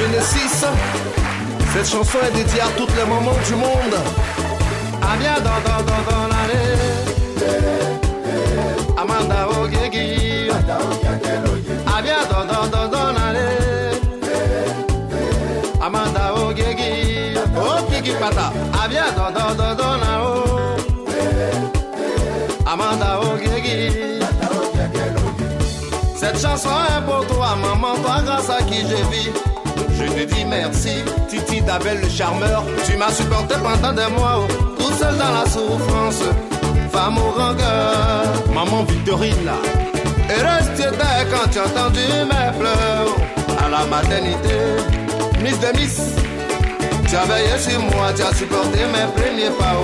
Genesis. Cette chanson est dédiée à toutes les mamans du monde. Abia dans l'année. Amanda Ogegi. Abia dans l'année. Amanda Ogegi. Oh Kiki Pata. Abia dans l'année. Amanda Ogegi. Cette chanson est pour toi, maman, toi grâce à qui je vis. Je te dis merci, Titi d'Abel le charmeur. Tu m'as supporté pendant des mois, tout seul dans la souffrance. Femme au rancœur, maman Victorine là. Heureuse tu étais quand tu as entendu mes pleurs. À la maternité, Miss de Miss. Tu as veillé sur moi, tu as supporté mes premiers pas.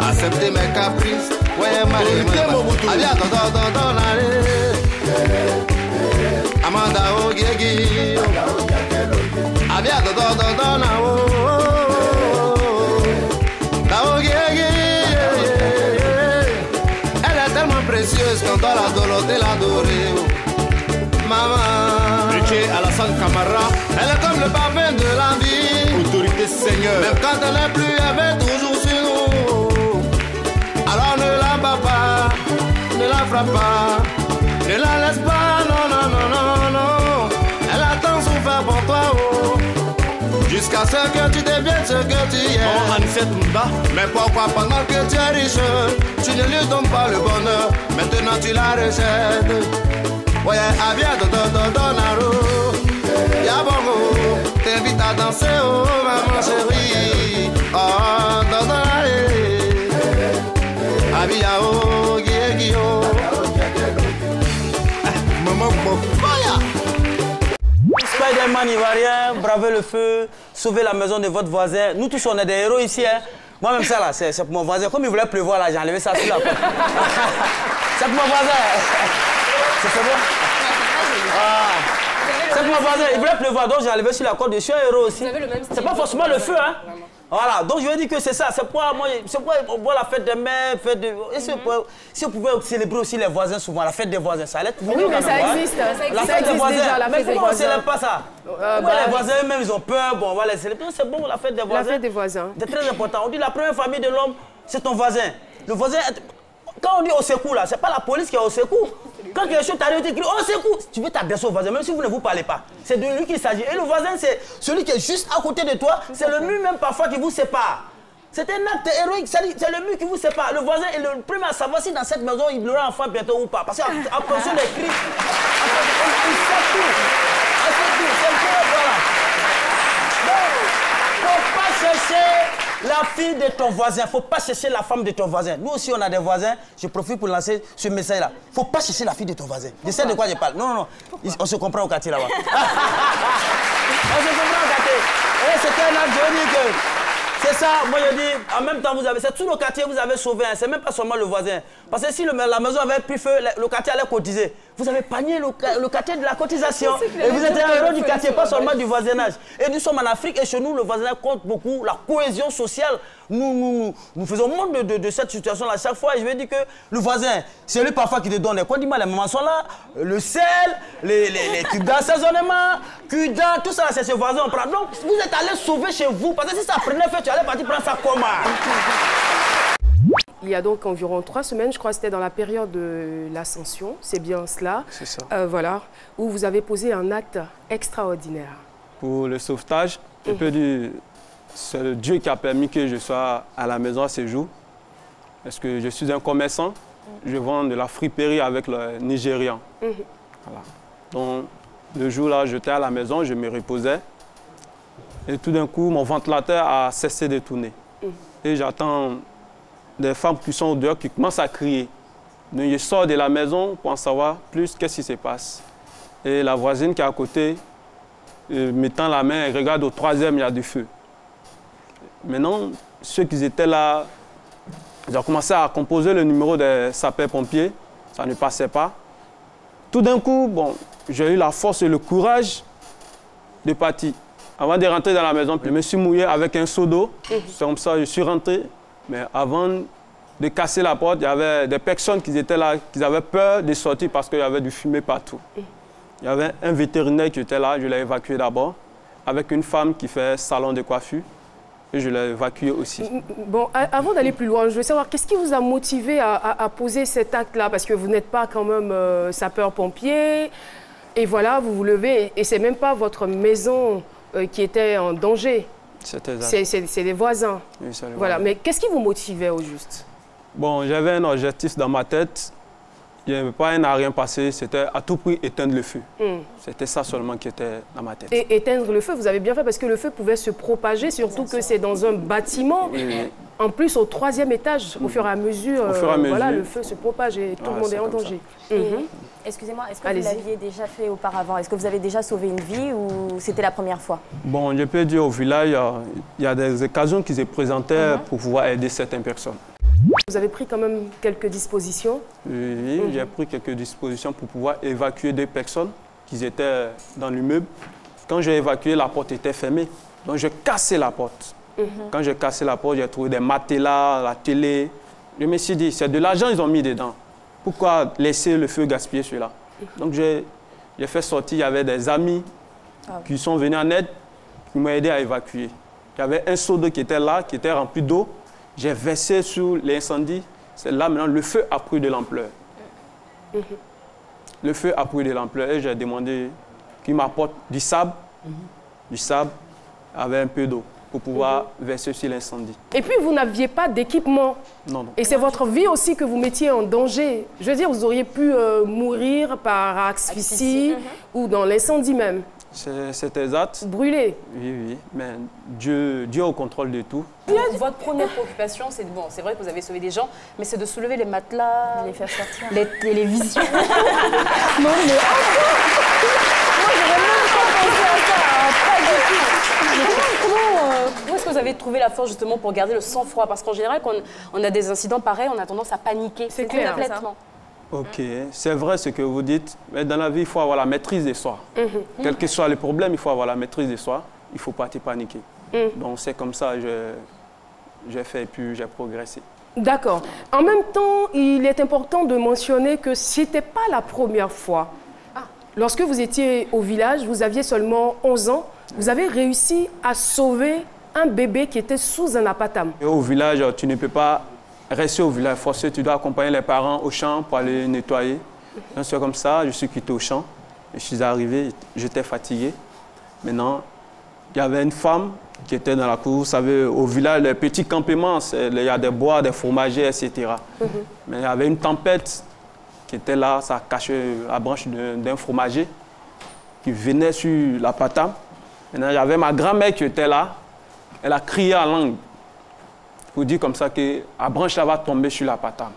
Accepté mes caprices. Ouais, Marie, allez, dans l'année. Amanda Ogegi. Abia dans elle est tellement précieuse quand on l'adore, l'adorée. Maman, Richie Alassane Camara, elle est comme le parfum de la vie. Autorité Seigneur, même quand elle n'est plus, elle est toujours sur nous. Alors ne la bats pas, ne la frappe pas, ne la laisse pas, non, non, non, non, non. Elle a tant souffert pour toi, oh. Jusqu'à ce que tu deviennes ce que tu es. Oh, Anisette Munda. Mais pourquoi pendant que tu es riche, tu ne lui donnes pas le bonheur. Maintenant tu la rejettes. Ouais, Abia dans Naro. Yabongo, t'invite à danser, oh maman chérie. Oh, dans l'allée. Abia, oh, Guéguio. Maman, Spider-Man ivoirien, braver le feu, sauver la maison de votre voisin. Nous tous, on est des héros ici. Hein. Moi-même, ça, là, c'est pour mon voisin. Comme il voulait pleuvoir, là, j'ai enlevé ça sur la porte. C'est pour mon voisin. C'est bon? C'est pour mon voisin. Il voulait pleuvoir, donc j'ai enlevé sur la corde. Je suis un héros aussi. C'est pas forcément le feu, hein. Voilà, donc je veux dire que c'est ça, c'est pourquoi moi, la fête des mères, si on pouvait célébrer aussi les voisins souvent, la fête des voisins, ça allait. Oui, mais ça existe. La fête des voisins, mais pourquoi on ne célèbre pas ça? Les voisins eux-mêmes, ils ont peur, bon, on va les célébrer. C'est bon, la fête des voisins. La fête des voisins. C'est très important. On dit la première famille de l'homme, c'est ton voisin. Le voisin, quand on dit au secours, là, c'est pas la police qui est au secours. Quand quelque chose t'arrive, tu cries au secours. Tu veux t'adresser au voisin, même si vous ne vous parlez pas. C'est de lui qu'il s'agit. Et le voisin, c'est celui qui est juste à côté de toi. C'est le mur même parfois qui vous sépare. C'est un acte héroïque, c'est le mur qui vous sépare. Le voisin est le premier à savoir si dans cette maison il aura un enfant bientôt ou pas. Parce qu'en fonction des cris, il sait tout. C'est le premier, voilà. Donc, faut pas chercher la fille de ton voisin, faut pas chercher la femme de ton voisin. Nous aussi, on a des voisins. Je profite pour lancer ce message-là. Faut pas chercher la fille de ton voisin. Je sais de quoi je parle. Non, non, non. On se comprend au quartier là-bas. On se comprend au quartier. Et c'était un acte, je dis que c'est ça. Moi, je dis, en même temps, c'est tout le quartier que vous avez sauvé. Hein. C'est même pas seulement le voisin. Parce que si la maison avait pris feu, le quartier allait cotiser. Vous avez pagné le quartier de la cotisation. Et vous êtes un héros du quartier, pas seulement du voisinage. Et nous sommes en Afrique et chez nous, le voisinage compte beaucoup. La cohésion sociale, nous faisons montre de cette situation-là chaque fois. Et je veux dire que le voisin, c'est lui parfois qui te donne les condiments. Les mamans sont là, le sel, les cubes d'assaisonnement, cuda, tout ça, c'est ce voisin. On prend. Donc, vous êtes allé sauver chez vous. Parce que si ça prenait feu, tu allais partir prendre ça comment? Il y a donc environ 3 semaines, je crois que c'était dans la période de l'Ascension, c'est bien cela. C'est ça. Voilà, où vous avez posé un acte extraordinaire. Pour le sauvetage, je peux dire c'est Dieu qui a permis que je sois à la maison à ce jour. Parce que je suis un commerçant, je vends de la friperie avec le Nigérian. Voilà. Donc, le jour-là, j'étais à la maison, je me reposais. Et tout d'un coup, mon ventilateur a cessé de tourner. Et j'attends des femmes qui sont au dehors qui commencent à crier. Donc je sors de la maison pour en savoir plus qu'est-ce qui se passe. Et la voisine qui est à côté, mettant la main, elle regarde au 3e, il y a du feu. Maintenant, ceux qui étaient là, ils ont commencé à composer le numéro des sapeurs-pompiers. Ça ne passait pas. Tout d'un coup, bon, j'ai eu la force et le courage de partir. Avant de rentrer dans la maison, je me suis mouillé avec un seau d'eau. C'est comme ça, je suis rentré. Mais avant de casser la porte, il y avait des personnes qui étaient là, qui avaient peur de sortir parce qu'il y avait du fumée partout. Il y avait un vétérinaire qui était là, je l'ai évacué d'abord. avec une femme qui fait salon de coiffure. Et je l'ai évacué aussi. Bon, avant d'aller plus loin, je veux savoir, qu'est-ce qui vous a motivé à poser cet acte-là? Parce que vous n'êtes pas quand même sapeur-pompier. Et voilà, vous vous levez. Et c'est même pas votre maison qui était en danger. C'est les voisins. Oui, c'est les voilà. voisins. Mais qu'est-ce qui vous motivait au juste? Bon, j'avais un objectif dans ma tête. Il n'y avait pas un à rien passé, c'était à tout prix éteindre le feu. C'était ça seulement qui était dans ma tête. Et éteindre le feu, vous avez bien fait parce que le feu pouvait se propager, surtout que c'est dans un bâtiment. Oui. En plus, au 3e étage, au fur et à mesure, voilà, le feu se propage et tout le monde est en danger. Excusez-moi, est-ce que vous l'aviez déjà fait auparavant? Est-ce que vous avez déjà sauvé une vie ou c'était la première fois? Bon, je peux dire au village, il y a des occasions qui se présentaient pour pouvoir aider certaines personnes. Vous avez pris quand même quelques dispositions? Oui, j'ai pris quelques dispositions pour pouvoir évacuer 2 personnes qui étaient dans l'immeuble. Quand j'ai évacué, la porte était fermée. Donc, j'ai cassé la porte. Quand j'ai cassé la porte, j'ai trouvé des matelas, la télé. Je me suis dit, c'est de l'argent qu'ils ont mis dedans. Pourquoi laisser le feu gaspiller celui-là? Donc, j'ai fait sortir, il y avait des amis qui sont venus en aide, qui m'ont aidé à évacuer. Il y avait un seau d'eau qui était là, qui était rempli d'eau. J'ai versé sur l'incendie. C'est là maintenant, le feu a pris de l'ampleur. Le feu a pris de l'ampleur et j'ai demandé qu'il m'apporte du sable avec un peu d'eau pour pouvoir verser sur l'incendie. Et puis, vous n'aviez pas d'équipement. Non, non. Et c'est votre vie aussi que vous mettiez en danger. Je veux dire, vous auriez pu mourir par asphyxie ou dans l'incendie même. C'est exact. Brûlé. Oui, oui. Mais Dieu est au contrôle de tout. Votre première préoccupation, c'est bon, c'est vrai que vous avez sauvé des gens, mais c'est de soulever les matelas, les faire sortir, les télévisions. Non, mais moi, j'aurais même pas pensé à ça. Pas du tout. Où est-ce que vous avez trouvé la force justement pour garder le sang-froid? Parce qu'en général, quand on a des incidents pareils, on a tendance à paniquer. C'est clair. Complètement. Ok, c'est vrai ce que vous dites, mais dans la vie, il faut avoir la maîtrise de soi. Quel que soit le problème, il faut avoir la maîtrise de soi. Il ne faut pas te paniquer. Donc c'est comme ça que j'ai fait et puis j'ai progressé. D'accord. En même temps, il est important de mentionner que ce n'était pas la première fois. Lorsque vous étiez au village, vous aviez seulement 11 ans, vous avez réussi à sauver un bébé qui était sous un apatam. Et au village, tu ne peux pas rester au village forcé, tu dois accompagner les parents au champ pour aller nettoyer. Donc c'est comme ça, je suis quitté au champ. Je suis arrivé, j'étais fatigué. Maintenant, il y avait une femme qui était dans la cour. Vous savez, au village, les petits campements, il y a des bois, des fromagers, etc. Mais il y avait une tempête qui était là, ça cachait la branche d'un fromager qui venait sur la patame. Maintenant, il y avait ma grand-mère qui était là. Elle a crié en langue pour dire comme ça que la branche là va tomber sur la patame.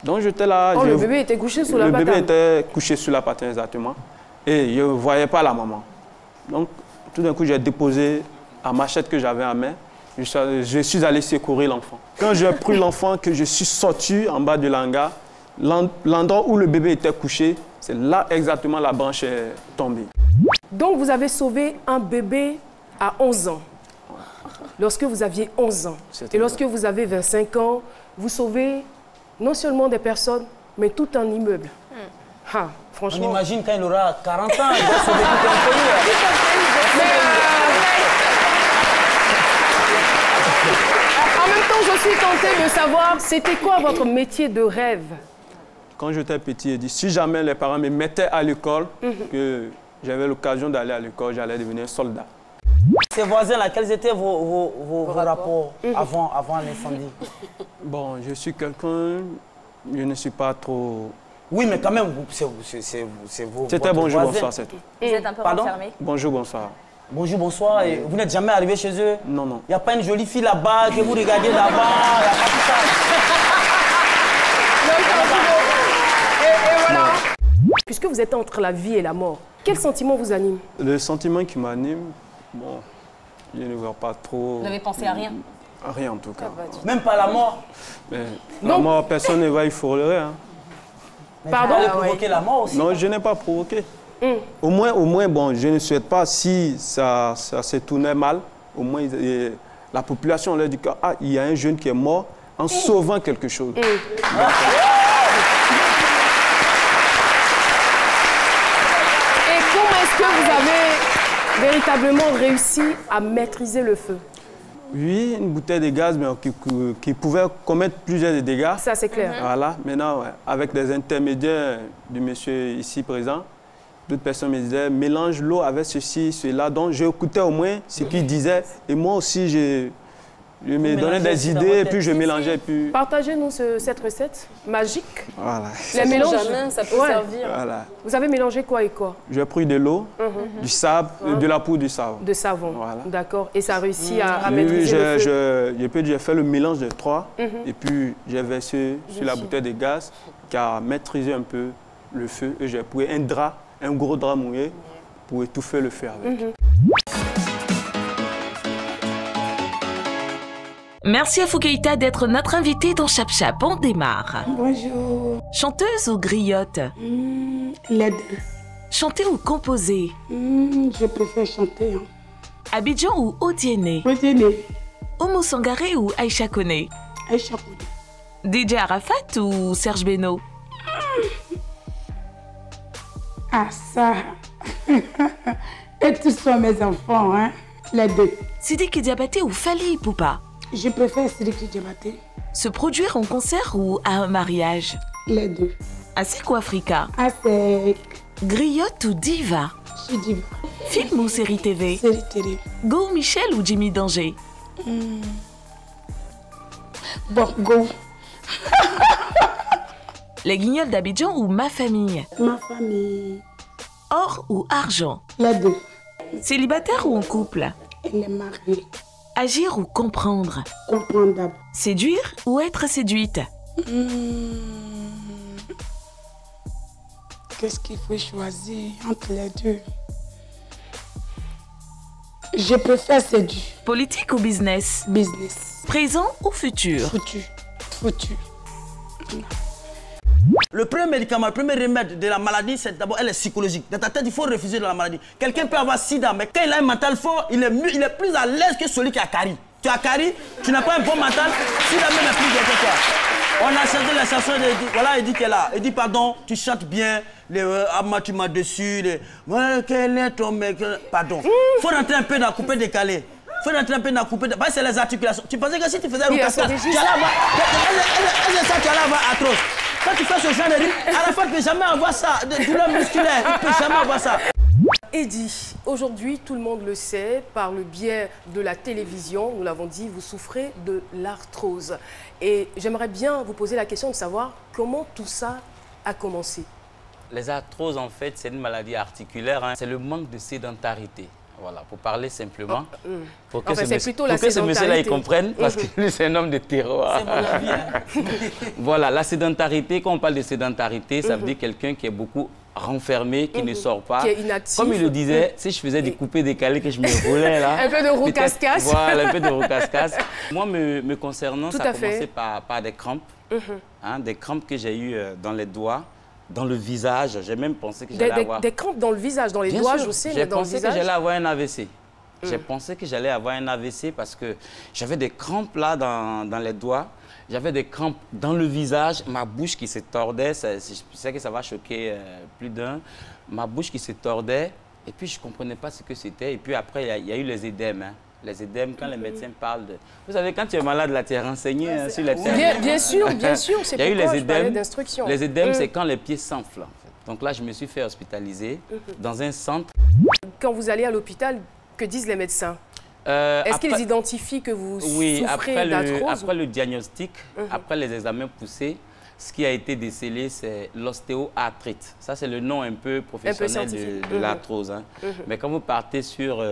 Donc j'étais là. Oh, le bébé était couché sous la patame. Le bébé était couché sur la patame, exactement. Et je ne voyais pas la maman. Donc, tout d'un coup, j'ai déposé la machette que j'avais en main. Je suis allé secourir l'enfant. Quand j'ai pris l'enfant, que je suis sorti en bas de l'hangar, l'endroit où le bébé était couché, c'est là exactement la branche est tombée. Donc, vous avez sauvé un bébé à 11 ans. Lorsque vous aviez 11 ans. Et lorsque vous avez 25 ans, vous sauvez non seulement des personnes, mais tout un immeuble. Ah, franchement. On imagine quand il aura 40 ans, il va sauver tout un pays. En même temps, je suis tentée de savoir, c'était quoi votre métier de rêve? Quand j'étais petit, j'ai dit, si jamais les parents me mettaient à l'école, que j'avais l'occasion d'aller à l'école, j'allais devenir soldat. Ces voisins-là, quels étaient vos rapports avant l'incendie? Bon, je suis quelqu'un, je ne suis pas trop... Oui, mais quand même, c'est vos C'était bonjour, voisins. bonsoir, c'est tout. Vous êtes un peu renfermé? Bonjour, bonsoir. Bonjour, bonsoir. Et vous n'êtes jamais arrivé chez eux? Non, non. Il n'y a pas une jolie fille là-bas que vous regardez là-bas, il n'y a pas tout ça. Et voilà. Puisque vous êtes entre la vie et la mort, quel sentiment vous anime? Le sentiment qui m'anime, bon, je ne vois pas trop... Vous n'avez pensé à rien? À rien en tout cas. Même pas la mort? Mais la mort, personne ne va y fourrer. Hein. Pardon? Vous avez provoqué la mort aussi? Non, je n'ai pas provoqué. Au moins, bon, je ne souhaite pas, si ça se tournait mal, au moins la population leur dit qu'il y a un jeune qui est mort en sauvant quelque chose. Et véritablement réussi à maîtriser le feu? Oui, une bouteille de gaz mais qui pouvait commettre plusieurs dégâts. Ça, c'est clair. Voilà, maintenant, ouais, avec des intermédiaires du monsieur ici présent, d'autres personnes me disaient, mélange l'eau avec ceci, cela. Donc, j'écoutais au moins ce qu'ils disaient. Et moi aussi, je me donnais des idées et puis je mélangeais. Puis... Partagez-nous cette recette magique. Voilà. Les mélanges, ça peut servir. Voilà. Vous avez mélangé quoi et quoi? J'ai pris de l'eau, du sable, de la poudre du savon. De savon, voilà. D'accord. Et ça a réussi à maîtriser le feu? J'ai fait le mélange de trois et puis j'ai versé sur la bouteille de gaz qui a maîtrisé un peu le feu. Et j'ai pris un drap, un gros drap mouillé pour étouffer le feu avec. Merci à Foukeïta d'être notre invitée dans Chap Chap. On démarre. Bonjour. Chanteuse ou griotte? Les deux. Chanter ou composer? Je préfère chanter. Hein. Abidjan ou Odiéné? Odiéné. Oumou Sangaré ou Aïcha Koné? Aïcha Koné. DJ Arafat ou Serge Beno? Ah ça. Et tous sont mes enfants, hein. Les deux. Sidiki Diabaté ou Fally Ipupa? Je préfère Sidiki Diabaté. Se produire en concert ou à un mariage? Les deux. Asek ou Africa? Asek. Griotte ou diva? Je suis diva. Film ou série TV? Série TV. Go Michel ou Jimmy Danger? Bon, Go. Les Guignols d'Abidjan ou Ma Famille? Ma famille. Or ou argent? Les deux. Célibataire ou en couple? Elle est mariée. Agir ou comprendre? Comprendre d'abord. Séduire ou être séduite? Qu'est-ce qu'il faut choisir entre les deux? Je préfère séduire. Politique ou business? Business. Présent ou futur? Futur. Futur. Le premier médicament, le premier remède de la maladie, c'est d'abord, elle est psychologique. Dans ta tête, il faut refuser de la maladie. Quelqu'un peut avoir sida, mais quand il a un mental fort, il est plus à l'aise que celui qui a carie. Tu as carie, tu n'as pas un bon mental, sida même est plus bien que toi. On a chanté la chanson, voilà, il dit qu'elle a. Il dit, pardon, tu chantes bien, tu m'as dessus, quel est ton mec, pardon. Il faut rentrer un peu dans la coupée décalée. Il faut rentrer un peu dans la coupée décalée. C'est les articulations. Tu pensais que si tu faisais Roucascas, tu allais avoir atroce. Quand tu fais ce genre de rythme, à la fin, tu ne peux jamais avoir ça, de douleur musculaire, tu ne peux jamais avoir ça. Eddie, aujourd'hui, tout le monde le sait, par le biais de la télévision, nous l'avons dit, vous souffrez de l'arthrose. Et j'aimerais bien vous poser la question de savoir comment tout ça a commencé. Les arthroses, en fait, c'est une maladie articulaire, hein. C'est le manque de sédentarité. Voilà, pour parler simplement, pour que ce monsieur-là comprenne, parce que lui, c'est un homme de terroir. C'est mon avis. Hein. Voilà, la sédentarité, quand on parle de sédentarité, ça veut dire quelqu'un qui est beaucoup renfermé, qui ne sort pas. Qui est inactif. Comme il le disait, si je faisais des coupés décalés, que je me roulais là. Un peu de roucascas. Voilà, un peu de roucascas. Moi, me concernant, ça a commencé par des crampes. Hein, des crampes que j'ai eues dans les doigts. Dans le visage, j'ai même pensé que j'allais avoir... Des crampes dans le visage, dans les doigts, je sais, mais dans le visage. J'ai pensé que j'allais avoir un AVC. J'ai pensé que j'allais avoir un AVC parce que j'avais des crampes là dans les doigts. J'avais des crampes dans le visage, ma bouche qui se tordait. Je sais que ça va choquer plus d'un. Ma bouche qui se tordait et puis je ne comprenais pas ce que c'était. Et puis après, il y a eu les édèmes. Hein. Les édèmes, quand les médecins parlent de... Vous savez, quand tu es malade, là, tu es renseigné hein, sur les termes. Bien sûr, c'est pourquoi je parlais d'instruction. Les édèmes, c'est quand les pieds s'enflent. En fait. Donc là, je me suis fait hospitaliser dans un centre. Quand vous allez à l'hôpital, que disent les médecins? Est-ce qu'ils identifient que vous souffrez d'arthrose? Après le diagnostic, après les examens poussés, ce qui a été décelé, c'est l'ostéoarthrite. Ça, c'est le nom un peu professionnel de l'arthrose. Hein. Mais quand vous partez sur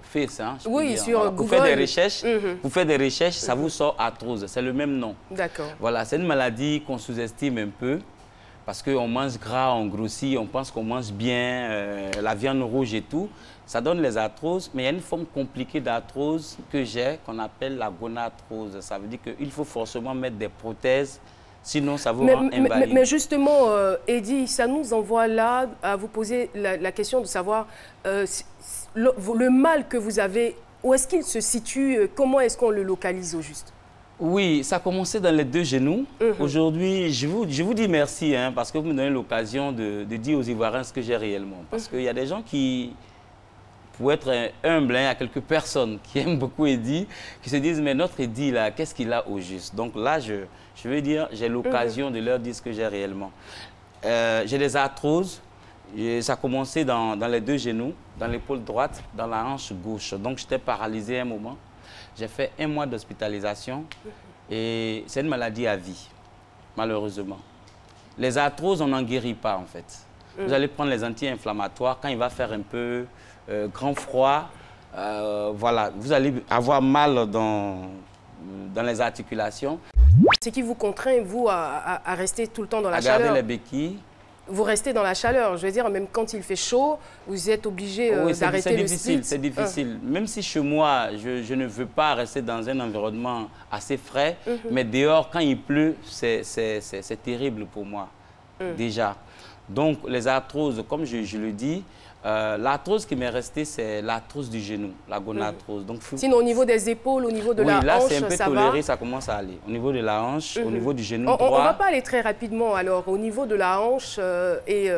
Face, hein, oui, sur Google. Vous faites des recherches, ça vous sort arthrose. C'est le même nom. D'accord. Voilà, c'est une maladie qu'on sous-estime un peu parce qu'on mange gras, on grossit, on pense qu'on mange bien, la viande rouge et tout. Ça donne les arthroses, mais il y a une forme compliquée d'arthrose que j'ai, qu'on appelle la gonarthrose. Ça veut dire qu'il faut forcément mettre des prothèses, sinon ça vous rend invalide. Mais justement, Eddie, ça nous envoie là à vous poser la question de savoir le mal que vous avez, où est-ce qu'il se situe, comment est-ce qu'on le localise au juste? Oui, ça a commencé dans les 2 genoux. Aujourd'hui, je vous dis merci hein, parce que vous me donnez l'occasion de dire aux Ivoiriens ce que j'ai réellement. Parce qu'il y a des gens qui, pour être humble, hein, il y a quelques personnes qui aiment beaucoup Eddie, qui se disent, mais notre Eddie, là, qu'est-ce qu'il a au juste? Donc là, je veux dire, j'ai l'occasion de leur dire ce que j'ai réellement. J'ai des arthroses. Ça a commencé dans les 2 genoux, dans l'épaule droite, dans la hanche gauche. Donc, j'étais paralysé un moment. J'ai fait 1 mois d'hospitalisation et c'est une maladie à vie, malheureusement. Les arthroses, on n'en guérit pas, en fait. Vous allez prendre les anti-inflammatoires. Quand il va faire un peu grand froid, voilà, vous allez avoir mal dans les articulations. Ce qui vous contraint, vous, à rester tout le temps dans la chaleur. À garder les béquilles. Vous restez dans la chaleur, je veux dire, même quand il fait chaud, vous êtes obligé d'arrêter le split. C'est difficile. Même si chez moi, je ne veux pas rester dans un environnement assez frais, mais dehors, quand il pleut, c'est terrible pour moi, déjà. Donc, les arthroses, comme je le dis, l'arthrose qui m'est restée, c'est l'arthrose du genou, la gonarthrose. Donc, sinon, au niveau des épaules, au niveau de la hanche, là, c'est un peu toléré, ça commence à aller. Au niveau de la hanche, au niveau du genou droit. On ne va pas aller très rapidement. Alors, au niveau de la hanche et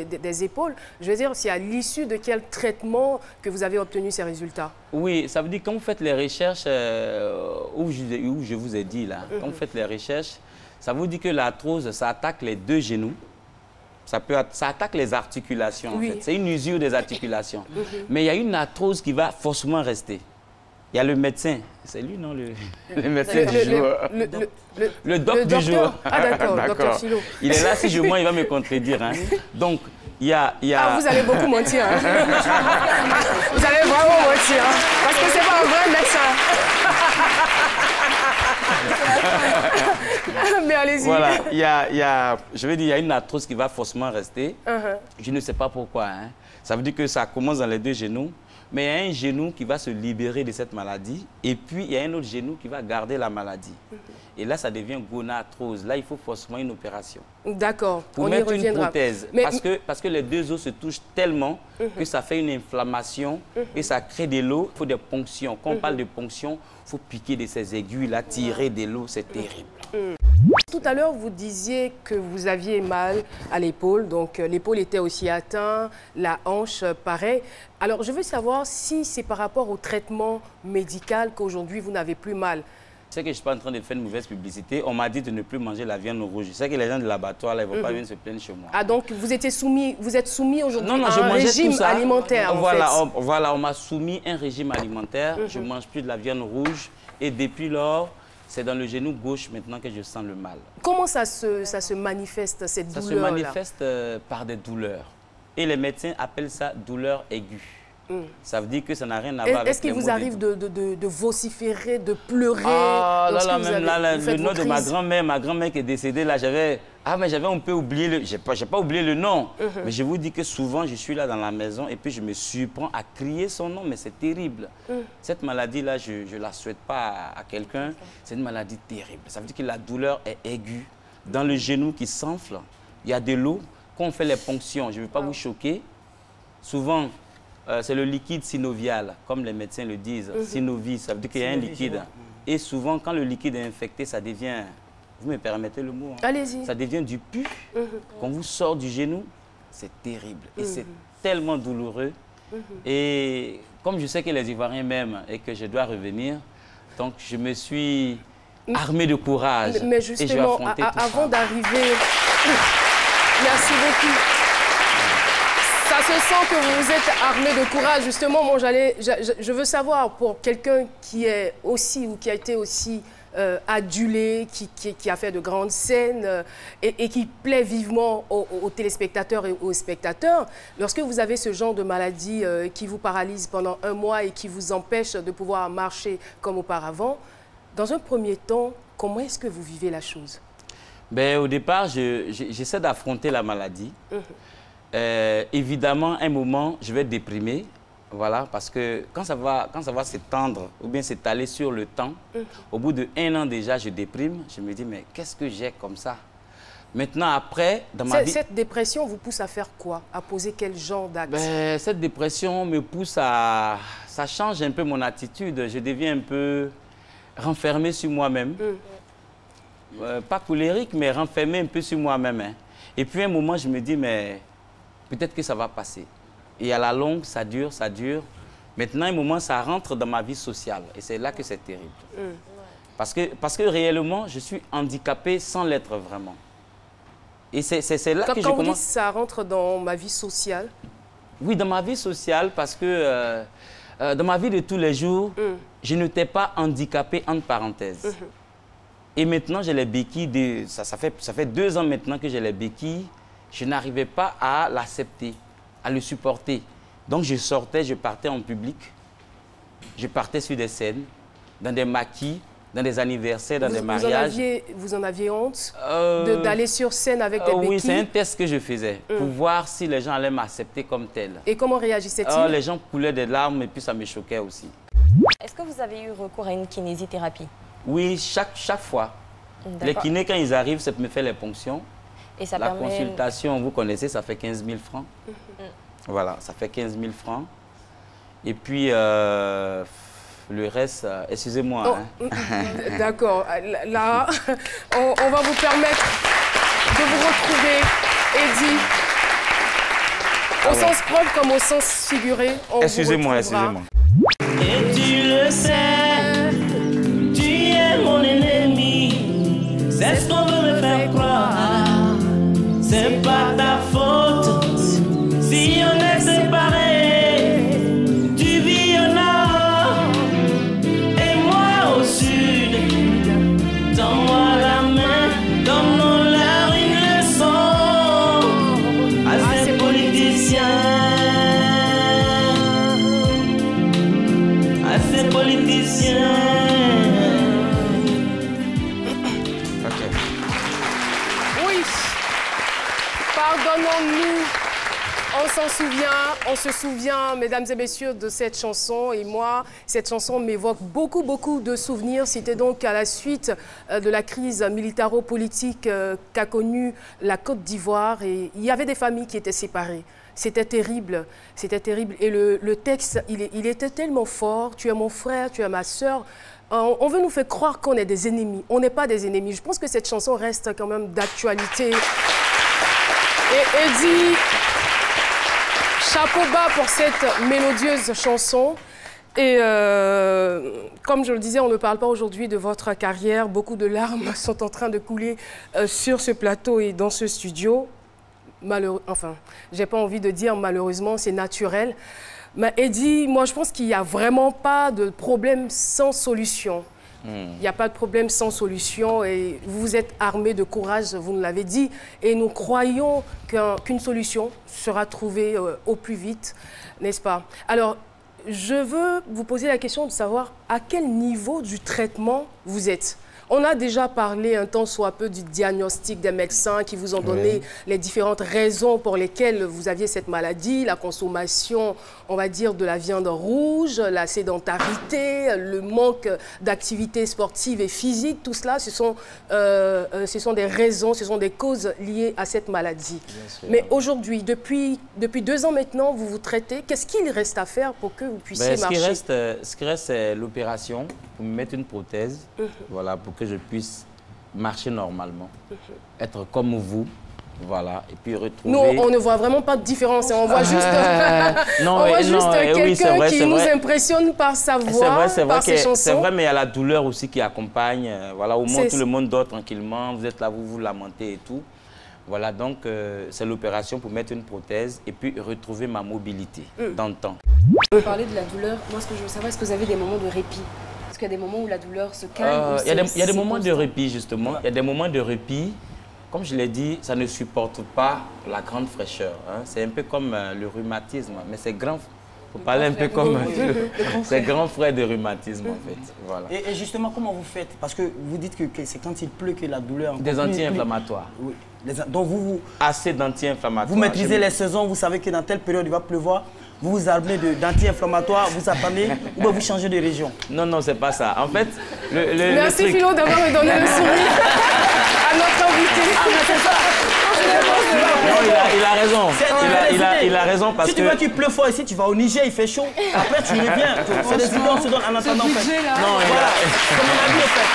des épaules, je veux dire, c'est à l'issue de quel traitement que vous avez obtenu ces résultats? Oui, ça veut dire quand vous faites les recherches, où je vous ai dit là, quand vous faites les recherches, ça vous dit que l'arthrose, ça attaque les 2 genoux. Ça attaque les articulations, en fait. C'est une usure des articulations. Mais il y a une arthrose qui va forcément rester. Il y a le médecin. C'est lui, non, le médecin du jour. Le doc du jour. Ah, d'accord, docteur Philo. Il est là, si je mens, il va me contredire. Hein. Donc, il y a... Ah, vous allez beaucoup mentir. Hein. Vous allez vraiment mentir. Hein. Parce que ce n'est pas un vrai médecin. Mais allez-y. Voilà, je veux dire, il y a une arthrose qui va forcément rester. Je ne sais pas pourquoi. Hein. Ça veut dire que ça commence dans les 2 genoux. Mais il y a un genou qui va se libérer de cette maladie. Et puis, il y a un autre genou qui va garder la maladie. Et là, ça devient gonarthrose. Là, il faut forcément une opération. D'accord. Pour mettre une prothèse. Parce que les 2 os se touchent tellement que ça fait une inflammation et ça crée de l'eau. Il faut des ponctions. Quand on parle de ponctions, il faut piquer de ces aiguilles-là, tirer de l'eau. C'est terrible. Tout à l'heure, vous disiez que vous aviez mal à l'épaule, donc l'épaule était aussi atteinte, la hanche pareil. Alors, je veux savoir si c'est par rapport au traitement médical qu'aujourd'hui, vous n'avez plus mal. Je sais que je ne suis pas en train de faire une mauvaise publicité. On m'a dit de ne plus manger la viande rouge. Je sais que les gens de l'abattoir, ils ne vont pas venir se plaindre chez moi. Ah, donc vous êtes soumis aujourd'hui à un régime alimentaire, Voilà, on m'a soumis un régime alimentaire. Je ne mange plus de la viande rouge. Et depuis lors, c'est dans le genou gauche maintenant que je sens le mal. Comment ça se manifeste, cette douleur-là? Ça se manifeste par des douleurs. Et les médecins appellent ça douleur aiguë. Ça veut dire que ça n'a rien à voir avec. Est-ce qu'il vous arrive de vociférer, de pleurer? Ah, le nom de ma grand-mère qui est décédée, là, j'avais un peu oublié, j'ai pas oublié le nom. Mais je vous dis que souvent, je suis là dans la maison et puis je me surprends à crier son nom, mais c'est terrible. Cette maladie-là, je ne la souhaite pas à quelqu'un. C'est une maladie terrible. Ça veut dire que la douleur est aiguë. Dans le genou qui s'enfle, il y a de l'eau. Quand on fait les ponctions, je ne veux pas vous choquer, souvent, c'est le liquide synovial, comme les médecins le disent. Synovie, ça veut dire qu'il y a un liquide. Et souvent, quand le liquide est infecté, ça devient, vous me permettez le mot, hein, allez-y, ça devient du pus. Quand vous sort du genou, c'est terrible. Et c'est tellement douloureux. Et comme je sais que les Ivoiriens m'aiment et que je dois revenir, donc je me suis armé de courage. Mais justement, avant d'arriver... Merci beaucoup. Ça se sent que vous êtes armé de courage. Justement, moi, je veux savoir, pour quelqu'un qui est aussi ou qui a été aussi adulé, qui a fait de grandes scènes et qui plaît vivement aux téléspectateurs et aux spectateurs, lorsque vous avez ce genre de maladie qui vous paralyse pendant 1 mois et qui vous empêche de pouvoir marcher comme auparavant, dans un premier temps, comment est-ce que vous vivez la chose? Ben, au départ, j'essaie d'affronter la maladie. Évidemment, à un moment, je vais être déprimé, voilà, parce que quand ça va s'étendre ou bien s'étaler sur le temps, au bout de 1 an déjà, je déprime. Je me dis, mais qu'est-ce que j'ai comme ça? Maintenant, après, dans ma vie... Cette dépression vous pousse à faire quoi? À poser quel genre d'acte? Ben, cette dépression me pousse à... Ça change un peu mon attitude. Je deviens un peu... renfermé sur moi-même. Pas colérique, mais renfermé un peu sur moi-même. Hein. Et puis à un moment, je me dis, mais peut-être que ça va passer. Et à la longue, ça dure, ça dure. Maintenant, à un moment, ça rentre dans ma vie sociale. Et c'est là que c'est terrible. Parce que réellement, je suis handicapé sans l'être vraiment. Et c'est là que je commence... Quand vous dites ça rentre dans ma vie sociale? Oui, dans ma vie sociale, parce que dans ma vie de tous les jours, je n'étais pas handicapé, entre parenthèses. Et maintenant, j'ai les béquilles. Ça fait 2 ans maintenant que j'ai les béquilles. Je n'arrivais pas à l'accepter, à le supporter. Donc, je sortais, je partais en public. Je partais sur des scènes, dans des maquis, dans des anniversaires, dans des mariages. Vous en aviez honte d'aller sur scène avec des béquilles? Oui, c'est un test que je faisais pour voir si les gens allaient m'accepter comme tel. Et comment réagissaient-ils? Les gens coulaient des larmes et puis ça me choquait aussi. Est-ce que vous avez eu recours à une kinésithérapie? Oui, chaque fois. Les kinés, quand ils arrivent, ça me fait les ponctions. Et ça La permet... consultation, vous connaissez, ça fait 15 000 francs. Voilà, ça fait 15 000 francs. Et puis... le reste, excusez-moi. Oh, d'accord. Là, on va vous permettre de vous retrouver, Eddie. Au sens propre comme au sens figuré. Excusez-moi, excusez-moi. Et tu le sais, tu es mon ennemi. C'est ce qu'on veut me faire croire. C'est pas ta faute si on est séparés. Donne-moi la main, donne-leur une leçon à ces politiciens. À ces politiciens. Oui. Pardonnons-nous. On se souvient, mesdames et messieurs, de cette chanson. Et moi, cette chanson m'évoque beaucoup de souvenirs. C'était donc à la suite de la crise militaro-politique qu'a connue la Côte d'Ivoire. Et il y avait des familles qui étaient séparées. C'était terrible, c'était terrible. Et le texte, il était tellement fort. Tu es mon frère, tu es ma sœur. On veut nous faire croire qu'on est des ennemis. On n'est pas des ennemis. Je pense que cette chanson reste quand même d'actualité. Et Eddie... Chapeau bas pour cette mélodieuse chanson. Et comme je le disais, on ne parle pas aujourd'hui de votre carrière. Beaucoup de larmes sont en train de couler sur ce plateau et dans ce studio. Enfin, j'ai pas envie de dire malheureusement, c'est naturel. Mais Eddie, moi je pense qu'il n'y a vraiment pas de problème sans solution. Il n'y a pas de problème sans solution et vous êtes armé de courage, vous nous l'avez dit, et nous croyons qu'une solution sera trouvée au plus vite, n'est-ce pas? Alors, je veux vous poser la question de savoir à quel niveau du traitement vous êtes. On a déjà parlé un tant soit peu du diagnostic des médecins qui vous ont donné les différentes raisons pour lesquelles vous aviez cette maladie, la consommation, on va dire, de la viande rouge, la sédentarité, le manque d'activité sportive et physique, tout cela, ce sont des raisons, ce sont des causes liées à cette maladie. Mais aujourd'hui, depuis 2 ans maintenant, vous vous traitez. Qu'est-ce qu'il reste à faire pour que vous puissiez marcher? Ce qui reste, c'est l'opération pour me mettre une prothèse, voilà, pour que je puisse marcher normalement, être comme vous, voilà, et puis retrouver... Nous, on ne voit vraiment pas de différence, on voit juste, quelqu'un qui nous impressionne par sa voix, par ses chansons. C'est vrai, mais il y a la douleur aussi qui accompagne, voilà, au moins tout le monde dort tranquillement, vous êtes là, vous lamentez et tout. Voilà, donc c'est l'opération pour mettre une prothèse et puis retrouver ma mobilité dans le temps. Vous parlez de la douleur, moi ce que je veux savoir, est-ce que vous avez des moments de répit? Est-ce qu'il y a des moments où la douleur se calme? Il y a des moments de répit, justement. Il y a des moments de répit. Comme je l'ai dit, ça ne supporte pas la grande fraîcheur. Hein. C'est un peu comme le rhumatisme, mais c'est grand. Il faut parler un peu comme c'est grand frère de rhumatisme, en fait. Voilà. Et justement, comment vous faites? Parce que vous dites que c'est quand il pleut que la douleur... Des anti-inflammatoires. Oui. Donc assez d'anti-inflammatoires. Vous maîtrisez les saisons, vous savez que dans telle période il va pleuvoir. Vous vous armez d'anti-inflammatoires, vous attendez ou vous changez de région? Non, non, c'est pas ça. En fait, Merci Philo d'avoir donné le sourire à notre invité. Ah, mais c'est ça. il a raison. Il a raison parce que... Si tu vois qu'il pleut fort ici, tu vas au Niger, il fait chaud. Après, tu reviens. C'est des idées qu'on se donne en attendant. Non, voilà. Comme on a dit, en fait.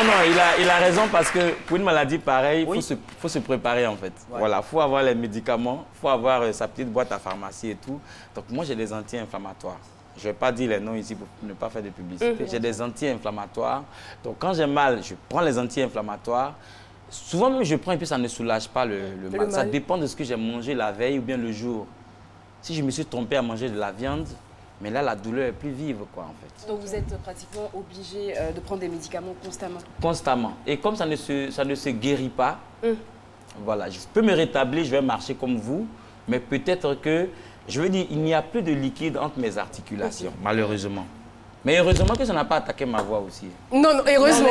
Non, il a raison parce que pour une maladie pareille, il faut se préparer en fait. Ouais. Voilà, il faut avoir les médicaments, il faut avoir sa petite boîte à pharmacie et tout. Donc moi j'ai des anti-inflammatoires. Je ne vais pas dire les noms ici pour ne pas faire de publicité. J'ai des anti-inflammatoires. Donc quand j'ai mal, je prends les anti-inflammatoires. Souvent même je prends et puis ça ne soulage pas le mal. Ça dépend de ce que j'ai mangé la veille ou bien le jour. Si je me suis trompé à manger de la viande, mais là, la douleur est plus vive, quoi, en fait. Donc, vous êtes pratiquement obligé de prendre des médicaments constamment? Constamment. Et comme ça ne se guérit pas, voilà, je peux me rétablir, je vais marcher comme vous, mais peut-être que, je veux dire, il n'y a plus de liquide entre mes articulations, malheureusement. Mais heureusement que ça n'a pas attaqué ma voix aussi. Non, heureusement.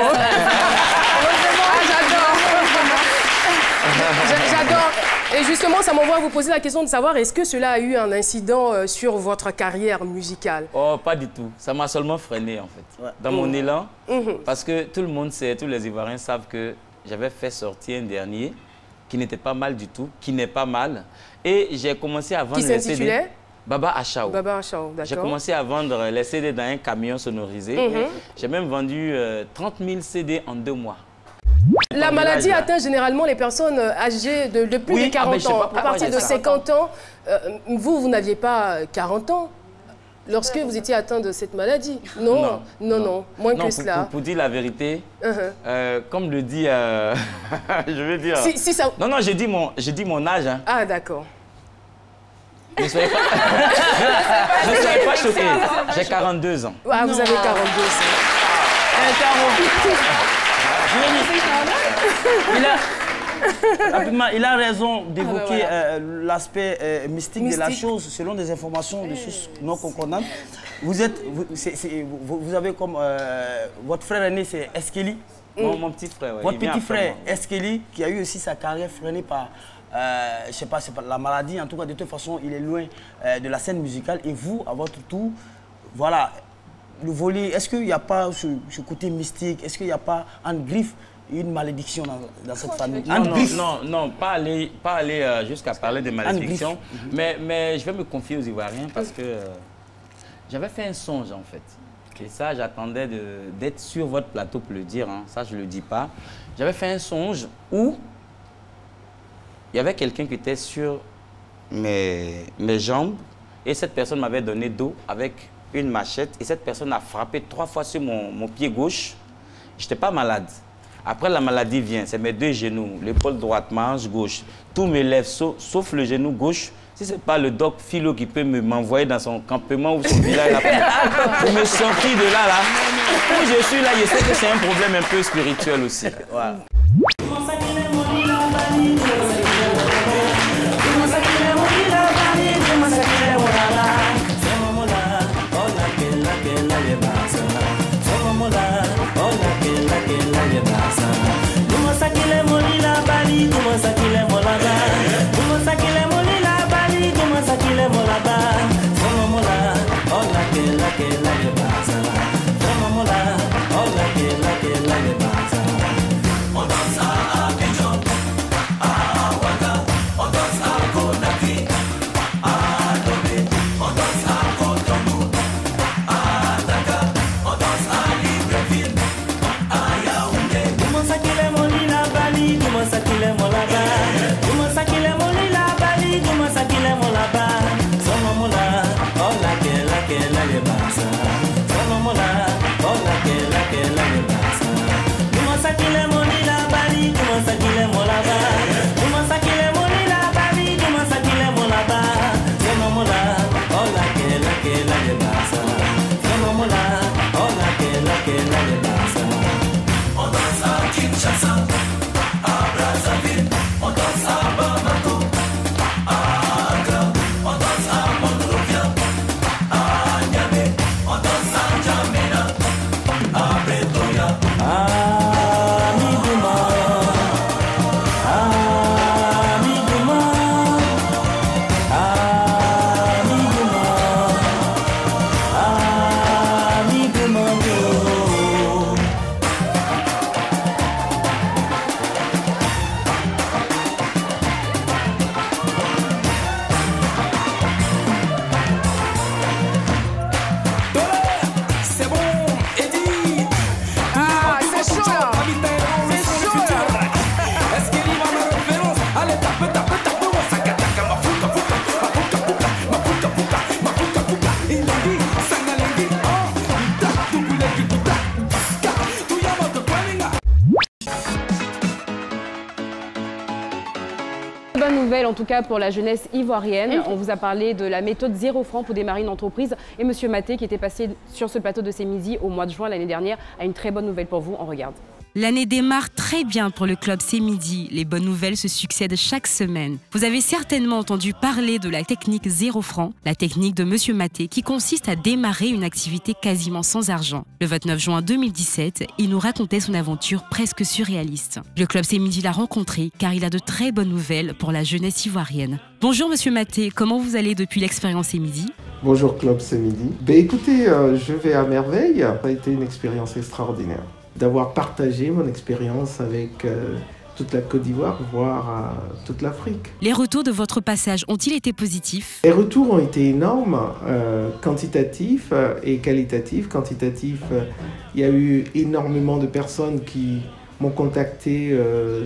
J'adore. Et justement, ça m'envoie à vous poser la question de savoir, est-ce que cela a eu un incident sur votre carrière musicale? Oh, pas du tout. Ça m'a seulement freiné, en fait. Dans mon élan, parce que tout le monde sait, tous les Ivoiriens savent que j'avais fait sortir un dernier qui n'était pas mal du tout, qui n'est pas mal. Et j'ai commencé à vendre les CD. Qui s'intitulait Baba Achao. Baba Achao, d'accord. J'ai commencé à vendre les CD dans un camion sonorisé. J'ai même vendu 30 000 CD en 2 mois. La maladie atteint généralement les personnes âgées de plus de 40 ans. À partir de 50 ans, vous n'aviez pas 40 ans lorsque vous étiez atteint de cette maladie. Non, moins que cela. Pour dire la vérité, comme le dit... je veux dire... Si ça... Non, j'ai dit mon âge. Hein. Ah, d'accord. Ne soyez pas, ne soyez pas choqués. J'ai 42 ans. Ah, vous avez 42 ans. Il a raison d'évoquer l'aspect mystique de la chose selon des informations de sources non concordantes. Vous avez comme votre frère aîné, c'est Eskeli. Mon petit frère. Ouais, votre petit frère Eskeli qui a eu aussi sa carrière freinée par je sais pas, c'est pas la maladie. En tout cas, de toute façon, il est loin de la scène musicale. Et vous, à votre tour, voilà, le volet. Est-ce qu'il n'y a pas ce côté mystique? Est-ce qu'il n'y a pas en griffe une malédiction dans cette famille? Non, pas aller jusqu'à parler de malédiction. Mais je vais me confier aux Ivoiriens parce que j'avais fait un songe en fait. Et ça, j'attendais d'être sur votre plateau pour le dire. Hein. Ça, je ne le dis pas. J'avais fait un songe où il y avait quelqu'un qui était sur mes jambes et cette personne m'avait donné d'eau avec une machette et cette personne a frappé 3 fois sur mon pied gauche. Je n'étais pas malade. Après, la maladie vient, c'est mes 2 genoux, l'épaule droite, ma hanche gauche. Tout me lève, sauf le genou gauche. Si ce n'est pas le doc Philo qui peut m'envoyer dans son campement ou son village pour me sortir de là, où je suis là, je sais que c'est un problème un peu spirituel aussi. Voilà. On en tout cas pour la jeunesse ivoirienne. On vous a parlé de la méthode 0 francs pour démarrer une entreprise. Et Monsieur Maté, qui était passé sur ce plateau de C'est Midi au mois de juin l'année dernière, a une très bonne nouvelle pour vous. On regarde. L'année démarre très bien pour le club C'est Midi. Les bonnes nouvelles se succèdent chaque semaine. Vous avez certainement entendu parler de la technique 0 francs, la technique de Monsieur Maté, qui consiste à démarrer une activité quasiment sans argent. Le 29 juin 2017, il nous racontait son aventure presque surréaliste. Le club C'est Midi l'a rencontré car il a de très bonnes nouvelles pour la jeunesse ivoirienne. Bonjour Monsieur Maté, comment vous allez depuis l'expérience C'est Midi? Bonjour Club C'est Midi. Écoutez, je vais à merveille. Ça a été une expérience extraordinaire d'avoir partagé mon expérience avec toute la Côte d'Ivoire, voire toute l'Afrique. Les retours de votre passage ont-ils été positifs? Les retours ont été énormes, quantitatifs et qualitatifs. Quantitatifs, il y a eu énormément de personnes qui m'ont contacté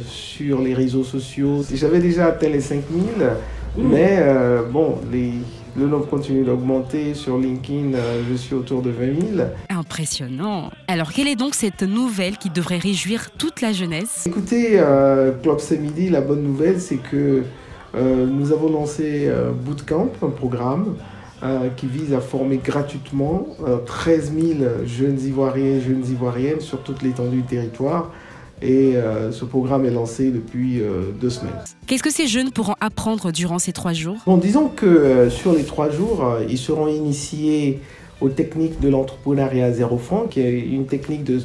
sur les réseaux sociaux. J'avais déjà atteint les 5000, mais bon, le nombre continue d'augmenter. Sur LinkedIn, je suis autour de 20 000. Impressionnant. Alors, quelle est donc cette nouvelle qui devrait réjouir toute la jeunesse? Écoutez, Club C'est Midi, la bonne nouvelle, c'est que nous avons lancé Bootcamp, un programme qui vise à former gratuitement 13 000 jeunes Ivoiriens et jeunes Ivoiriennes sur toute l'étendue du territoire. Et ce programme est lancé depuis 2 semaines. Qu'est-ce que ces jeunes pourront apprendre durant ces 3 jours? Bon, disons que sur les 3 jours, ils seront initiés aux techniques de l'entrepreneuriat 0 francs, qui est une technique de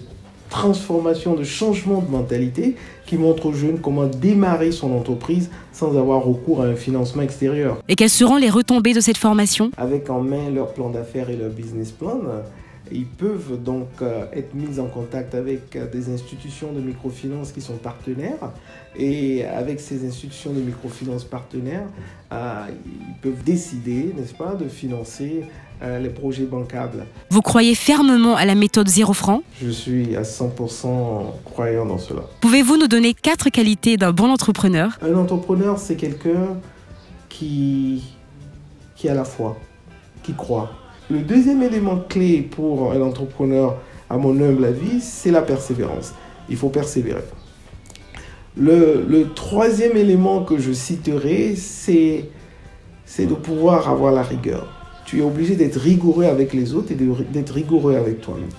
transformation, de changement de mentalité, qui montre aux jeunes comment démarrer son entreprise sans avoir recours à un financement extérieur. Et quelles seront les retombées de cette formation? Avec en main leur plan d'affaires et leur business plan, ils peuvent donc être mis en contact avec des institutions de microfinance qui sont partenaires. Et avec ces institutions de microfinance partenaires, ils peuvent décider, n'est-ce pas, de financer les projets bancables. Vous croyez fermement à la méthode 0 francs? Je suis à 100% croyant dans cela. Pouvez-vous nous donner 4 qualités d'un bon entrepreneur? Un entrepreneur, c'est quelqu'un qui a la foi, qui croit. Le deuxième élément clé pour un entrepreneur, à mon humble avis, c'est la persévérance. Il faut persévérer. Le troisième élément que je citerai, c'est de pouvoir avoir la rigueur. Tu es obligé d'être rigoureux avec les autres et d'être rigoureux avec toi-même.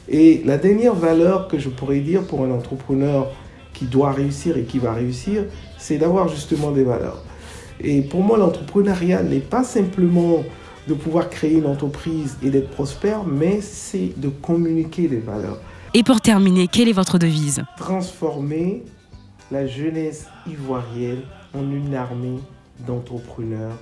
Et la dernière valeur que je pourrais dire pour un entrepreneur qui doit réussir et qui va réussir, c'est d'avoir justement des valeurs. Et pour moi, l'entrepreneuriat n'est pas simplement de pouvoir créer une entreprise et d'être prospère, mais c'est de communiquer des valeurs. Et pour terminer, quelle est votre devise? Transformer la jeunesse ivoirienne en une armée d'entrepreneurs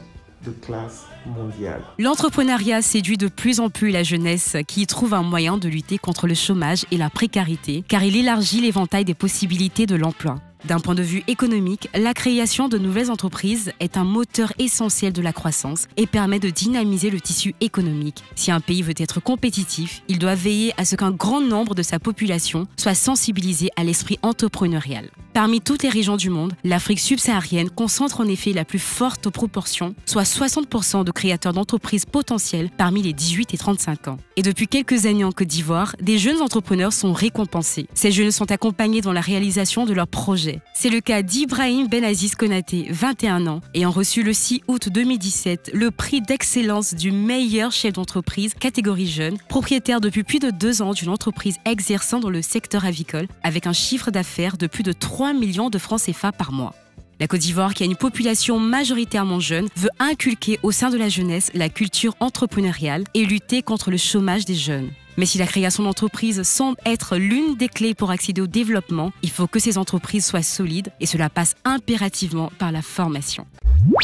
de classe mondiale. L'entrepreneuriat séduit de plus en plus la jeunesse qui y trouve un moyen de lutter contre le chômage et la précarité, car il élargit l'éventail des possibilités de l'emploi. D'un point de vue économique, la création de nouvelles entreprises est un moteur essentiel de la croissance et permet de dynamiser le tissu économique. Si un pays veut être compétitif, il doit veiller à ce qu'un grand nombre de sa population soit sensibilisé à l'esprit entrepreneurial. Parmi toutes les régions du monde, l'Afrique subsaharienne concentre en effet la plus forte proportion, soit 60% de créateurs d'entreprises potentielles parmi les 18 et 35 ans. Et depuis quelques années en Côte d'Ivoire, des jeunes entrepreneurs sont récompensés. Ces jeunes sont accompagnés dans la réalisation de leurs projets. C'est le cas d'Ibrahim Benaziz Konaté, 21 ans, ayant reçu le 6 août 2017 le prix d'excellence du meilleur chef d'entreprise catégorie jeune, propriétaire depuis plus de 2 ans d'une entreprise exerçant dans le secteur avicole, avec un chiffre d'affaires de plus de 3 millions de francs CFA par mois. La Côte d'Ivoire, qui a une population majoritairement jeune, veut inculquer au sein de la jeunesse la culture entrepreneuriale et lutter contre le chômage des jeunes. Mais si la création d'entreprises semble être l'une des clés pour accéder au développement, il faut que ces entreprises soient solides et cela passe impérativement par la formation.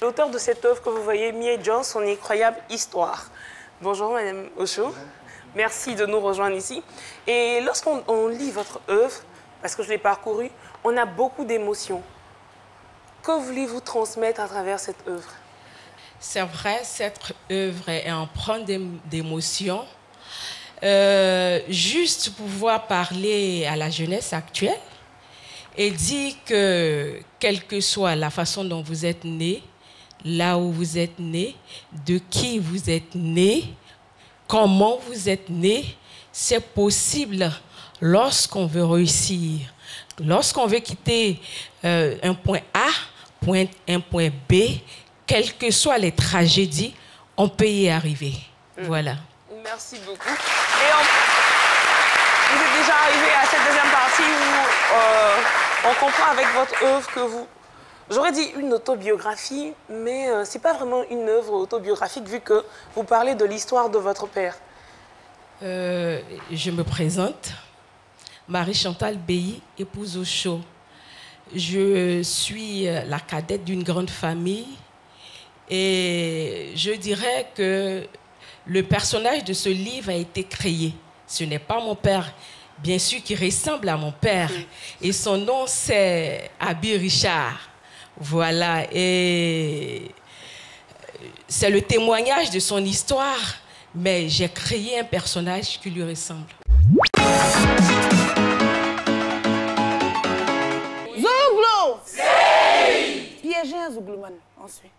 L'auteur de cette œuvre que vous voyez, Mie John, son incroyable histoire. Bonjour Madame Ocho, merci de nous rejoindre ici. Et lorsqu'on lit votre œuvre, parce que je l'ai parcourue, on a beaucoup d'émotions. Que voulez-vous transmettre à travers cette œuvre? C'est vrai, cette œuvre est empreinte d'émotions. Juste pouvoir parler à la jeunesse actuelle et dire que, quelle que soit la façon dont vous êtes né, là où vous êtes né, de qui vous êtes né, comment vous êtes né, c'est possible lorsqu'on veut réussir. Lorsqu'on veut quitter un point A point A, point B, quelles que soient les tragédies, on peut y arriver. Voilà. Merci beaucoup. Et vous êtes déjà arrivé à cette deuxième partie où on comprend avec votre œuvre que vous... J'aurais dit une autobiographie, mais ce n'est pas vraiment une œuvre autobiographique vu que vous parlez de l'histoire de votre père. Je me présente, Marie-Chantal Béhi, épouse Osho. Je suis la cadette d'une grande famille et je dirais que le personnage de ce livre a été créé. Ce n'est pas mon père, bien sûr, qui ressemble à mon père. Et son nom, c'est Abi Richard. Voilà. Et c'est le témoignage de son histoire, mais j'ai créé un personnage qui lui ressemble. Zouglo! Piégez un Zouglouman, ensuite.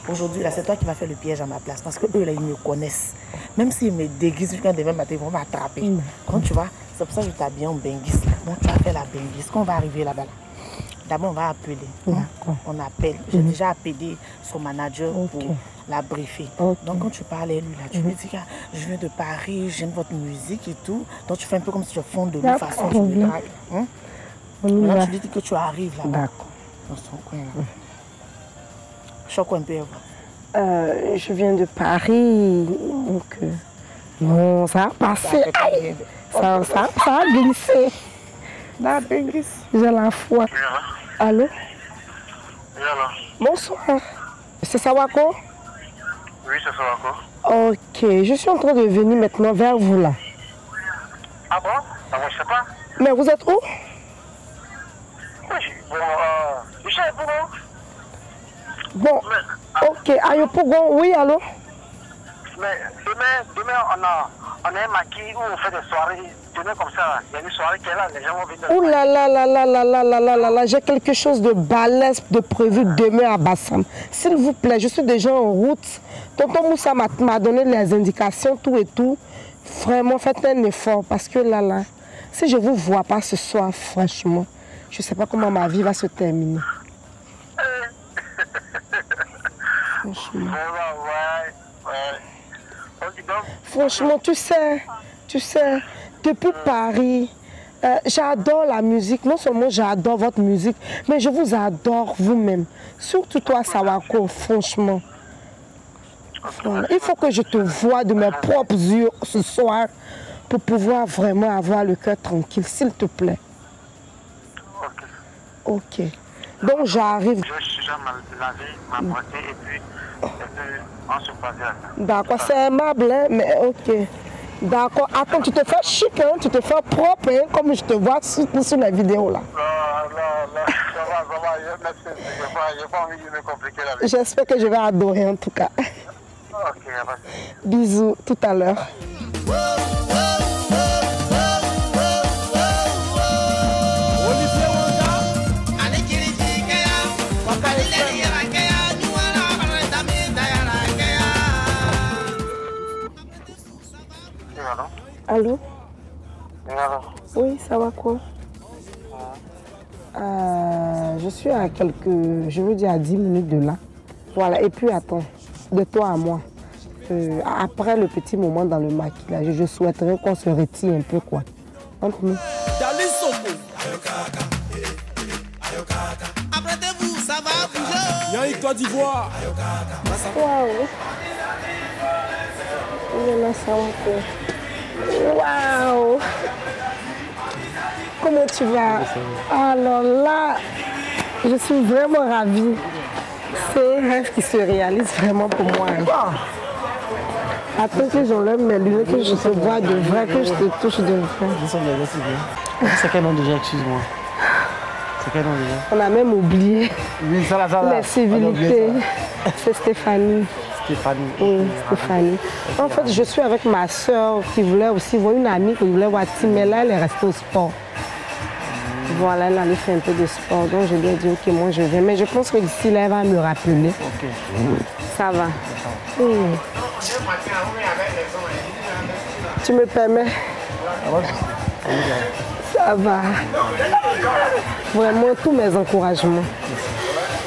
Aujourd'hui, là, c'est toi qui vas faire le piège à ma place parce que eux, là, ils me connaissent. Même s'ils me déguisent jusqu'à demain matin, ils vont m'attraper. Quand tu vois, c'est pour ça que je t'habille en benguis. Donc, tu vas faire la benguis. Quand on va arriver là-bas, d'abord, on va appeler. On appelle. J'ai déjà appelé son manager pour la briefer. Donc, quand tu parles à lui, là, tu lui dis que je viens de Paris, j'aime votre musique et tout. Donc, tu fais un peu comme si tu fonds de lui façon. Tu le dragues. Maintenant, tu lui dis que tu arrives là-bas. Dans son coin là. Je viens de Paris, donc bon, ça a passé, ça a glissé. J'ai la foi. Allô? Bonsoir. C'est Sawako? Oui, c'est Sawako. Ok, je suis en train de venir maintenant vers vous là. Ah bon? Ah, moi, je sais pas. Mais vous êtes où? Bon, je sais pas. Bon, ok, Ayopougon, oui, allô? Mais demain on a un maquis où on fait des soirées, demain comme ça, il y a une soirée qui est là, les gens vont venir. Ouh là là là là là là là là là là, j'ai quelque chose de balèze de prévu demain à Bassam. S'il vous plaît, je suis déjà en route. Tonton Moussa m'a donné les indications, tout et tout. Vraiment, faites un effort parce que là, si je ne vous vois pas ce soir, franchement, je ne sais pas comment ma vie va se terminer. Franchement. Franchement, tu sais, depuis Paris, j'adore la musique. Non seulement j'adore votre musique, mais je vous adore vous-même. Surtout toi, Sawako, franchement. Voilà. Il faut que je te voie de mes propres yeux ce soir pour pouvoir vraiment avoir le cœur tranquille, s'il te plaît. Ok. Donc j'arrive. Je suis lavé, m'apporter et puis on se passe. D'accord, c'est aimable, hein, mais ok. D'accord. Attends, tu te fais chic, hein, tu te fais propre, hein, comme je te vois sur la vidéo là. Non, ça va, j'ai pas envie de me compliquer la vie. J'espère que je vais adorer en tout cas. Ok, bisous, tout à l'heure. Allô? Oui, ça va quoi? Je suis à je veux dire à 10 minutes de là. Voilà, et puis attends, de toi à moi. Après le petit moment dans le maquillage, je souhaiterais qu'on se retire un peu quoi. Entre nous. Apprêtez-vous, ça va bouger. Yannick Côte d'Ivoire. Waouh. Waouh. Comment tu vas? Alors là, je suis vraiment ravie. C'est un rêve qui se réalise vraiment pour moi. Attends que j'enlève mes lunettes, que je te vois de vrai, que je te touche de vrai. C'est quel nom déjà, excuse-moi? C'est quel nom déjà? On a même oublié. Oui, ça, les civilités. C'est Stéphanie. Stéphanie. Oui, Stéphanie. En fait, je suis avec ma soeur qui voulait aussi voir une amie qui voulait voir Tim, mais là, elle est restée au sport. Voilà, elle allait faire un peu de sport. Donc, je lui ai dit, ok, moi, je viens. Mais je pense que d'ici là, elle va me rappeler. Ok. Ça va. Tu me permets? Ça va. Vraiment, tous mes encouragements.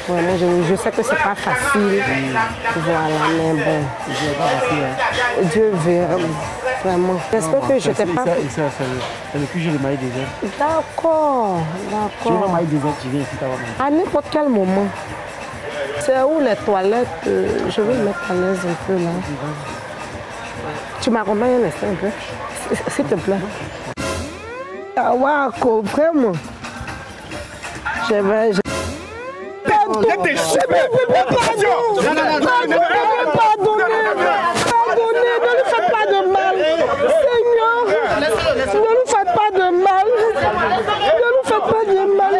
Vraiment, je sais que c'est pas facile. Voilà, mais bon. Dieu verra. Vraiment. J'espère que je t'ai pas... C'est le plus joli maïs désert. D'accord, Tu veux un d'accord. maïs désert, tu viens ici, t'as vraiment. À n'importe quel moment. C'est où les toilettes? Je vais me mettre à l'aise un peu là. Tu m'accompagnes un instant un peu, s'il te plaît. Ah, waouh, vraiment. Je vais... Pardon. Pardonnez. Pardonnez, ne lui faites pas de mal. Seigneur, ne lui faites pas de mal. Ne lui faites pas de mal.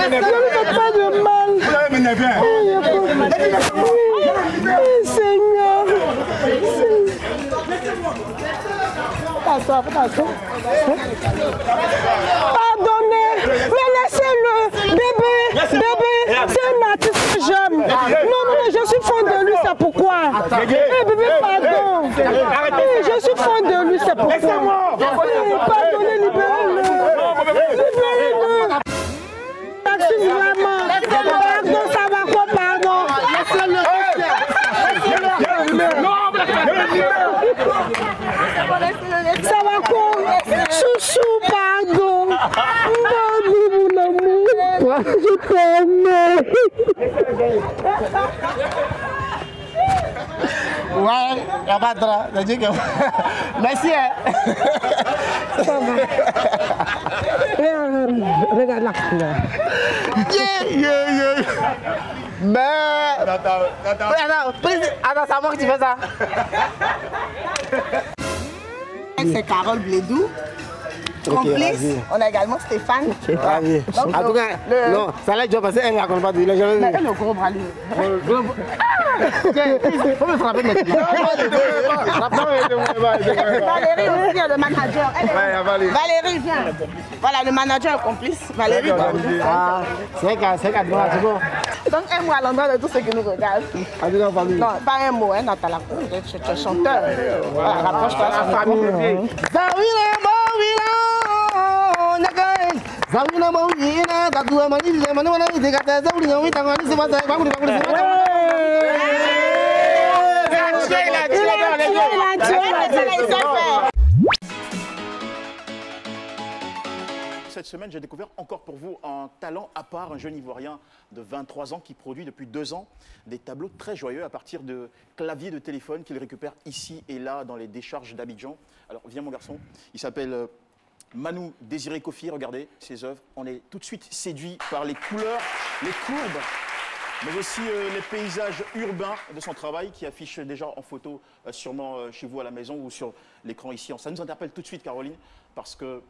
Ne lui faites pas de mal. Seigneur. Pardonnez, mais laissez-le. Bébé, c'est un artiste que j'aime. Non, mais je suis fan de lui, c'est pourquoi. Bébé, pardon. Je suis fan de lui, c'est pourquoi. Pardonnez, libérez-le. Libérez-le. Merci vraiment. Pardon, ça va quoi, pardon. Ça va quoi? Chouchou, pardon. Pardon, mon amour. Je t'aime. Ouais, y'a pas de drap. Merci. Ça va. Regarde la couleur. Mais... Attends, c'est à moi que tu fais ça. C'est Carole Blédou. Complice. Vas-y. On a également Stéphane. Ah oui. En tout cas, non, ça là, je vais passer, elle ne raconte pas de lui. Mais elle est au gros bras, lui. Faut me frapper maintenant. Valérie aussi, le manager. Valérie, viens. Voilà, le manager complice. Valérie. Ah, c'est qu'à droite, c'est bon. Donc, un mot à l'endroit de tous ceux qui nous regardent. Non, pas un mot, hein, Nathalie. Tu es chanteur. Voilà, rapproche-toi de la famille. Cette semaine, j'ai découvert encore pour vous un talent à part, un jeune Ivoirien de 23 ans qui produit depuis 2 ans des tableaux très joyeux à partir de claviers de téléphone qu'il récupère ici et là dans les décharges d'Abidjan. Alors viens mon garçon, il s'appelle Manu Désiré Kofi, regardez ses œuvres. On est tout de suite séduit par les couleurs, les courbes, mais aussi les paysages urbains de son travail qui affiche déjà en photo sûrement chez vous à la maison ou sur l'écran ici. Ça nous interpelle tout de suite, Caroline, parce que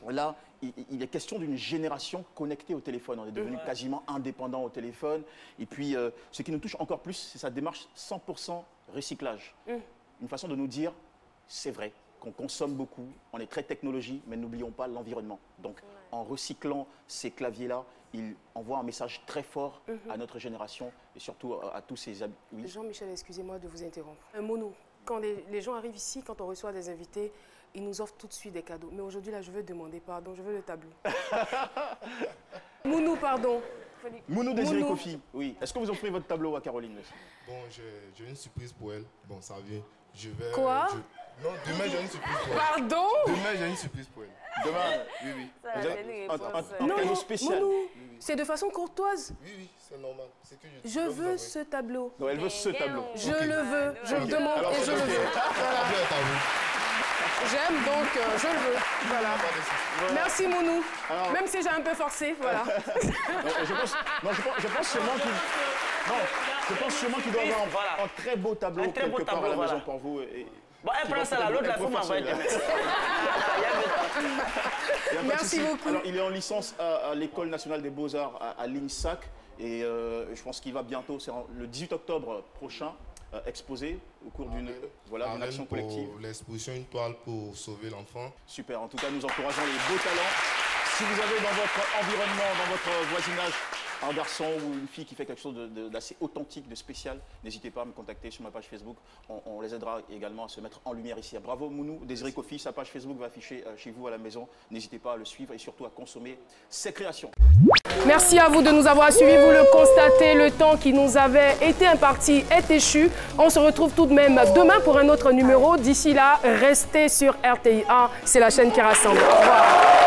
là, il est question d'une génération connectée au téléphone. On est devenu quasiment indépendant au téléphone. Et puis, ce qui nous touche encore plus, c'est sa démarche 100% recyclage. Une façon de nous dire, c'est vrai, qu'on consomme beaucoup, on est très technologie, mais n'oublions pas l'environnement. Donc, en recyclant ces claviers-là, il envoie un message très fort à notre génération et surtout à tous ces amis. Oui. Jean-Michel, excusez-moi de vous interrompre. Un mot, quand les gens arrivent ici, quand on reçoit des invités, ils nous offrent tout de suite des cadeaux. Mais aujourd'hui, là, je veux demander pardon, je veux le tableau. Mounou, pardon. Mounou Désiré Kofi, oui. Est-ce que vous offrez votre tableau à Caroline? Bon, j'ai une surprise pour elle. Bon, ça vient. Je vais... Quoi? Non, demain, j'ai une surprise pour elle. Pardon? Demain, j'ai une surprise pour elle. Demain? Oui, oui. Un cadeau spécial. Mounou, c'est de façon courtoise. Oui, c'est normal. Je veux ce tableau. Non, elle veut ce tableau. Je le veux. Je le demande et je le veux. J'aime donc, je le veux. Voilà. Merci Mounou. Alors, même si j'ai un peu forcé, voilà. Je pense sûrement qu'il doit avoir un très beau tableau quelque part à la maison pour vous. Bon, elle prend ça là, l'autre, la faut m'envoyer demain. Merci beaucoup. Alors, il est en licence à l'École nationale des beaux-arts à l'INSAC. Et je pense qu'il va bientôt, c'est le 18 octobre prochain, exposé au cours d'une action collective. L'exposition Une toile pour sauver l'enfant. Super, en tout cas nous encourageons les beaux talents. Si vous avez dans votre environnement, dans votre voisinage, un garçon ou une fille qui fait quelque chose d'assez authentique, de spécial, n'hésitez pas à me contacter sur ma page Facebook. On les aidera également à se mettre en lumière ici. Bravo Mounou, Désiré Kofi, sa page Facebook va afficher chez vous à la maison. N'hésitez pas à le suivre et surtout à consommer ses créations. Merci à vous de nous avoir suivis. Vous le constatez, le temps qui nous avait été imparti est échu. On se retrouve tout de même demain pour un autre numéro. D'ici là, restez sur RTI1. C'est la chaîne qui rassemble. Au revoir.